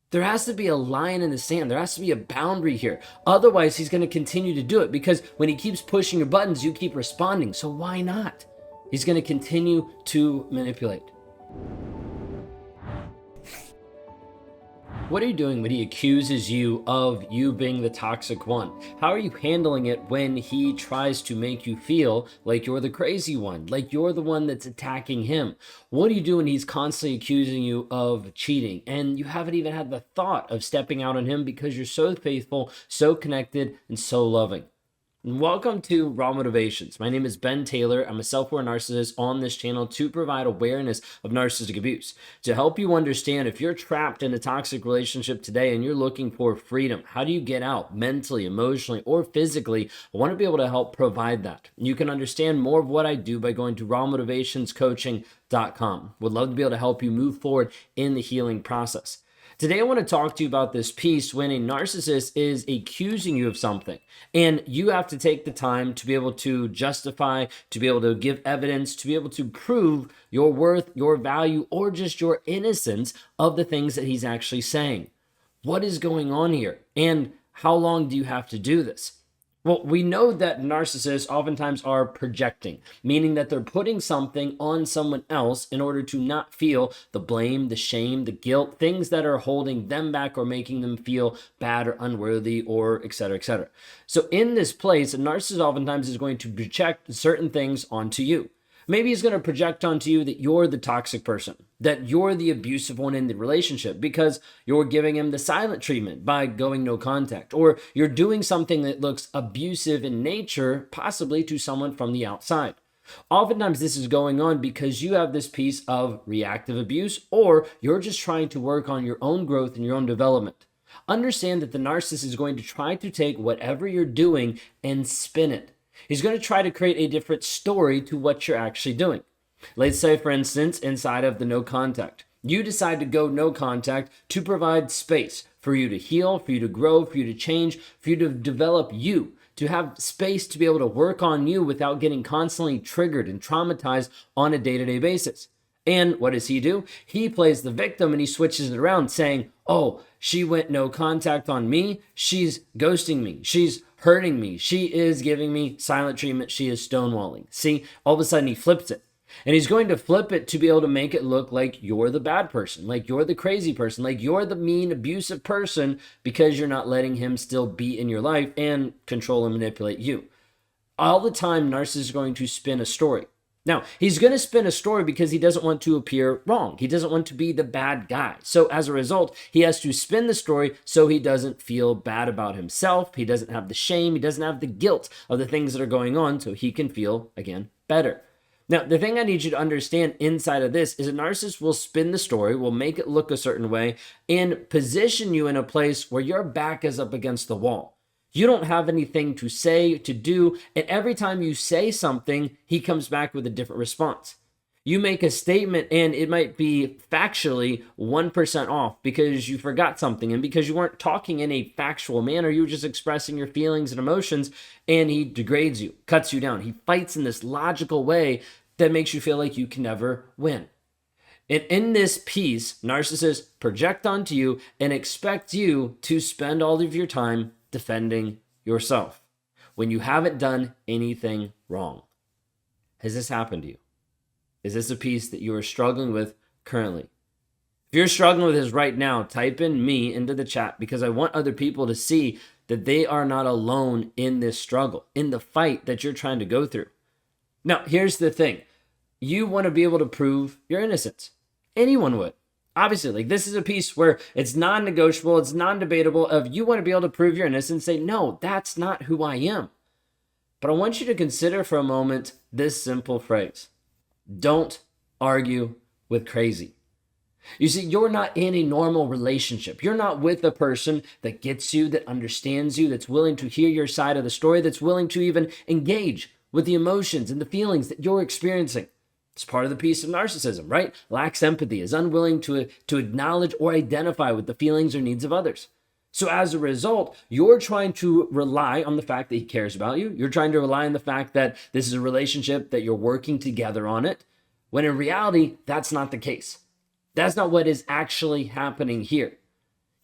There has to be a line in the sand. There has to be a boundary here. Otherwise, he's going to continue to do it because when he keeps pushing your buttons, you keep responding. So why not? He's going to continue to manipulate. What are you doing when he accuses you of you being the toxic one? How are you handling it when he tries to make you feel like you're the crazy one, like you're the one that's attacking him? What do you do when he's constantly accusing you of cheating and you haven't even had the thought of stepping out on him because you're so faithful, so connected, and so loving? Welcome to Raw Motivations. My name is Ben Taylor. I'm a self-aware narcissist on this channel to provide awareness of narcissistic abuse, to help you understand if you're trapped in a toxic relationship today and you're looking for freedom. How do you get out mentally, emotionally, or physically? I want to be able to help provide that. You can understand more of what I do by going to rawmotivationscoaching.com. Would love to be able to help you move forward in the healing process. Today, I want to talk to you about this piece when a narcissist is accusing you of something, and you have to take the time to be able to justify, to be able to give evidence, to be able to prove your worth, your value, or just your innocence of the things that he's actually saying. What is going on here? And how long do you have to do this? Well, we know that narcissists oftentimes are projecting, meaning that they're putting something on someone else in order to not feel the blame, the shame, the guilt, things that are holding them back or making them feel bad or unworthy or et cetera, et cetera. So in this place, a narcissist oftentimes is going to project certain things onto you. Maybe he's going to project onto you that you're the toxic person, that you're the abusive one in the relationship because you're giving him the silent treatment by going no contact, or you're doing something that looks abusive in nature, possibly to someone from the outside. Oftentimes this is going on because you have this piece of reactive abuse, or you're just trying to work on your own growth and your own development. Understand that the narcissist is going to try to take whatever you're doing and spin it. He's going to try to create a different story to what you're actually doing. Let's say, for instance, inside of the no contact, you decide to go no contact to provide space for you to heal, for you to grow, for you to change, for you to develop you, to have space to be able to work on you without getting constantly triggered and traumatized on a day-to-day basis. And what does he do? He plays the victim and he switches it around saying, oh, she went no contact on me. She's ghosting me. She's hurting me. She is giving me silent treatment. She is stonewalling. See, all of a sudden he flips it. And he's going to flip it to be able to make it look like you're the bad person, like you're the crazy person, like you're the mean, abusive person because you're not letting him still be in your life and control and manipulate you. All the time, narcissists is going to spin a story. Now, he's going to spin a story because he doesn't want to appear wrong. He doesn't want to be the bad guy. So as a result, he has to spin the story so he doesn't feel bad about himself. He doesn't have the shame. He doesn't have the guilt of the things that are going on so he can feel, again, better. Now, the thing I need you to understand inside of this is a narcissist will spin the story, will make it look a certain way, and position you in a place where your back is up against the wall. You don't have anything to say, to do, and every time you say something, he comes back with a different response. You make a statement and it might be factually 1% off because you forgot something and because you weren't talking in a factual manner, you were just expressing your feelings and emotions, and he degrades you, cuts you down. He fights in this logical way that makes you feel like you can never win. And in this piece, narcissists project onto you and expect you to spend all of your time defending yourself when you haven't done anything wrong. Has this happened to you? Is this a piece that you are struggling with currently? If you're struggling with this right now, type in me into the chat because I want other people to see that they are not alone in this struggle, in the fight that you're trying to go through. Now, here's the thing. You want to be able to prove your innocence. Anyone would. Obviously, like this is a piece where it's non-negotiable, it's non-debatable. If you want to be able to prove your innocence, say, no, that's not who I am. But I want you to consider for a moment this simple phrase. Don't argue with crazy. You see, you're not in a normal relationship. You're not with a person that gets you, that understands you, that's willing to hear your side of the story, that's willing to even engage with the emotions and the feelings that you're experiencing. It's part of the piece of narcissism, right? Lacks empathy, is unwilling to acknowledge or identify with the feelings or needs of others. So as a result, you're trying to rely on the fact that he cares about you. You're trying to rely on the fact that this is a relationship, that you're working together on it, when in reality, that's not the case. That's not what is actually happening here.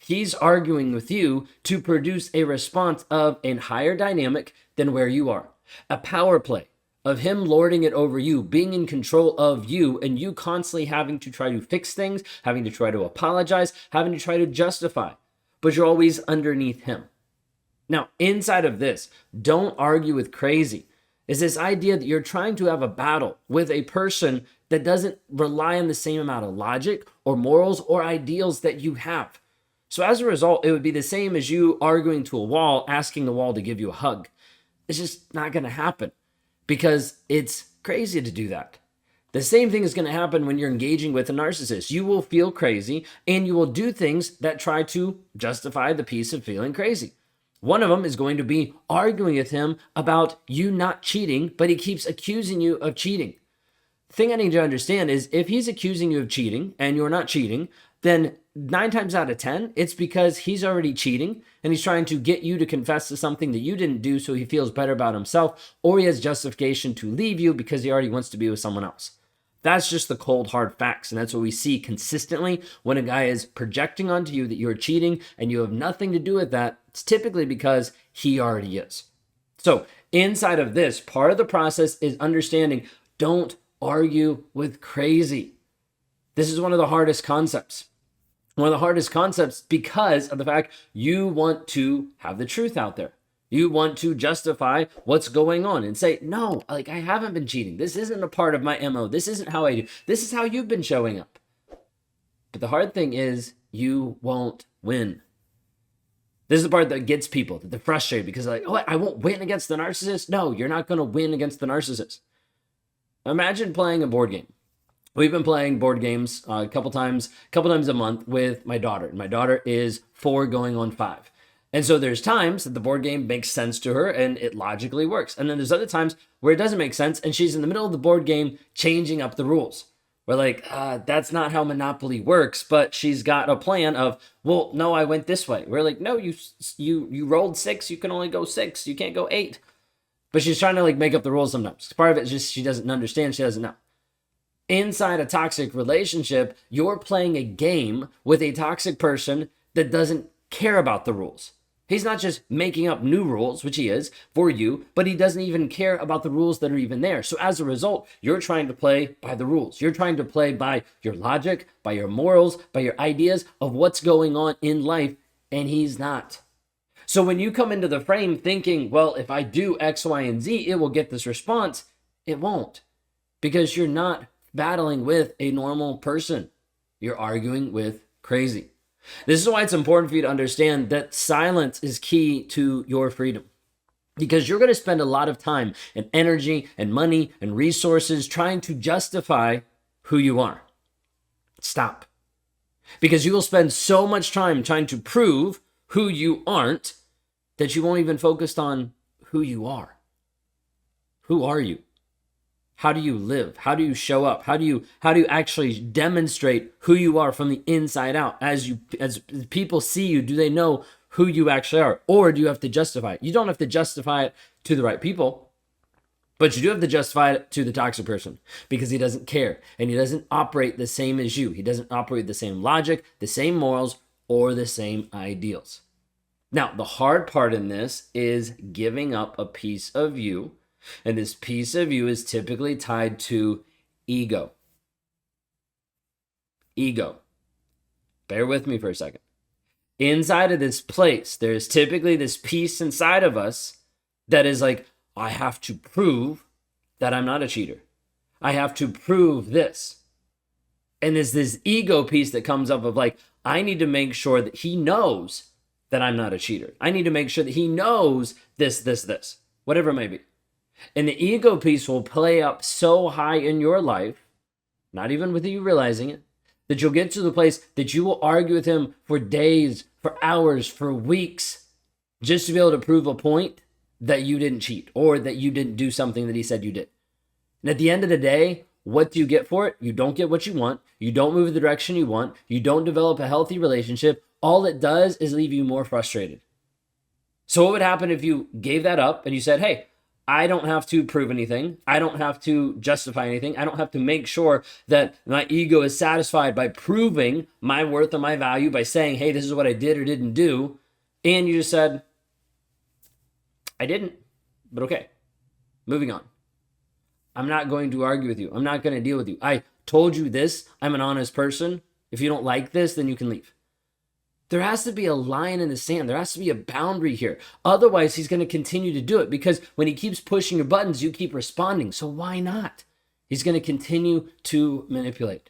He's arguing with you to produce a response of a higher dynamic than where you are. A power play of him lording it over you, being in control of you, and you constantly having to try to fix things, having to try to apologize, having to try to justify, but you're always underneath him. Now, inside of this, don't argue with crazy, is this idea that you're trying to have a battle with a person that doesn't rely on the same amount of logic or morals or ideals that you have. So as a result, it would be the same as you arguing to a wall, asking the wall to give you a hug. It's just not going to happen because it's crazy to do that. The same thing is going to happen when you're engaging with a narcissist. You will feel crazy and you will do things that try to justify the piece of feeling crazy. One of them is going to be arguing with him about you not cheating, but he keeps accusing you of cheating. The thing I need to understand is if he's accusing you of cheating and you're not cheating, then 9 times out of 10, it's because he's already cheating and he's trying to get you to confess to something that you didn't do so he feels better about himself, or he has justification to leave you because he already wants to be with someone else. That's just the cold, hard facts, and that's what we see consistently when a guy is projecting onto you that you're cheating and you have nothing to do with that. It's typically because he already is. So inside of this, part of the process is understanding, don't argue with crazy. This is one of the hardest concepts. One of the hardest concepts because of the fact you want to have the truth out there. You want to justify what's going on and say, no, like I haven't been cheating. This isn't a part of my MO. This isn't how I do. This is how you've been showing up. But the hard thing is you won't win. This is the part that gets people, that they're frustrated because they're like, oh, I won't win against the narcissist. No, you're not going to win against the narcissist. Imagine playing a board game. We've been playing board games a couple times a month with my daughter. And my daughter is 4 going on 5. And so there's times that the board game makes sense to her and it logically works. And then there's other times where it doesn't make sense and she's in the middle of the board game changing up the rules. We're like, that's not how Monopoly works, but she's got a plan of, well, no, I went this way. We're like, no, you rolled 6, you can only go 6, you can't go 8. But she's trying to like make up the rules sometimes. Part of it is just she doesn't understand, she doesn't know. Inside a toxic relationship, you're playing a game with a toxic person that doesn't care about the rules. He's not just making up new rules, which he is, for you, but he doesn't even care about the rules that are even there. So as a result, you're trying to play by the rules. You're trying to play by your logic, by your morals, by your ideas of what's going on in life, and he's not. So when you come into the frame thinking, well, if I do X, Y, and Z, it will get this response, it won't. Because you're not battling with a normal person. You're arguing with crazy. This is why it's important for you to understand that silence is key to your freedom. Because you're going to spend a lot of time and energy and money and resources trying to justify who you are. Stop. Because you will spend so much time trying to prove who you aren't that you won't even focus on who you are. Who are you? How do you live? How do you show up? How do you actually demonstrate who you are from the inside out? As people see you, do they know who you actually are? Or do you have to justify it? You don't have to justify it to the right people, but you do have to justify it to the toxic person because he doesn't care and he doesn't operate the same as you. He doesn't operate the same logic, the same morals, or the same ideals. Now, the hard part in this is giving up a piece of you. And this piece of you is typically tied to ego. Ego. Bear with me for a second. Inside of this place, there's typically this piece inside of us that is like, I have to prove that I'm not a cheater. I have to prove this. And there's this ego piece that comes up of like, I need to make sure that he knows that I'm not a cheater. I need to make sure that he knows this, whatever it may be. And the ego piece will play up so high in your life, not even with you realizing it, that you'll get to the place that you will argue with him for days, for hours, for weeks, just to be able to prove a point that you didn't cheat or that you didn't do something that he said you did. And at the end of the day, what do you get for it? You don't get what you want. You don't move the direction you want. You don't develop a healthy relationship. All it does is leave you more frustrated. So what would happen if you gave that up and you said, hey, I don't have to prove anything. I don't have to justify anything. I don't have to make sure that my ego is satisfied by proving my worth or my value by saying, hey, this is what I did or didn't do. And you just said, I didn't, but okay, moving on. I'm not going to argue with you. I'm not going to deal with you. I told you this. I'm an honest person. If you don't like this, then you can leave. There has to be a line in the sand. There has to be a boundary here. Otherwise, he's going to continue to do it because when he keeps pushing your buttons, you keep responding. So why not? He's going to continue to manipulate.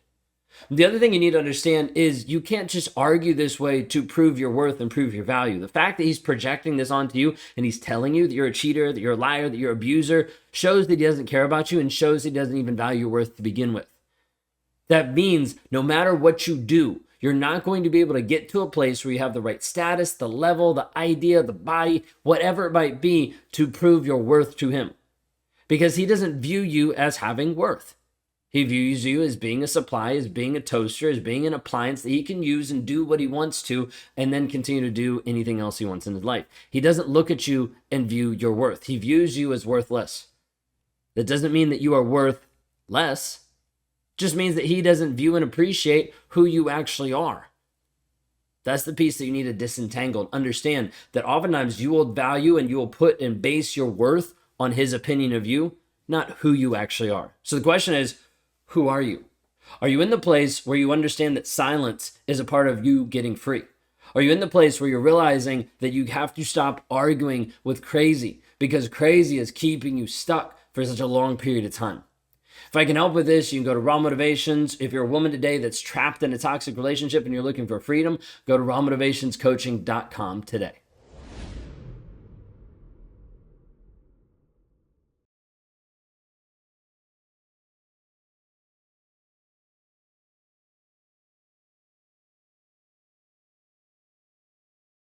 The other thing you need to understand is you can't just argue this way to prove your worth and prove your value. The fact that he's projecting this onto you and he's telling you that you're a cheater, that you're a liar, that you're an abuser, shows that he doesn't care about you and shows that he doesn't even value your worth to begin with. That means no matter what you do, you're not going to be able to get to a place where you have the right status, the level, the idea, the body, whatever it might be, to prove your worth to him. Because he doesn't view you as having worth. He views you as being a supply, as being a toaster, as being an appliance that he can use and do what he wants to, and then continue to do anything else he wants in his life. He doesn't look at you and view your worth. He views you as worthless. That doesn't mean that you are worth less. It just means that he doesn't view and appreciate who you actually are. That's the piece that you need to disentangle. Understand that oftentimes you will value and you will put and base your worth on his opinion of you, not who you actually are. So the question is, who are you? Are you in the place where you understand that silence is a part of you getting free? Are you in the place where you're realizing that you have to stop arguing with crazy because crazy is keeping you stuck for such a long period of time? If I can help with this, you can go to Raw Motivations. If you're a woman today that's trapped in a toxic relationship and you're looking for freedom, go to rawmotivationscoaching.com today.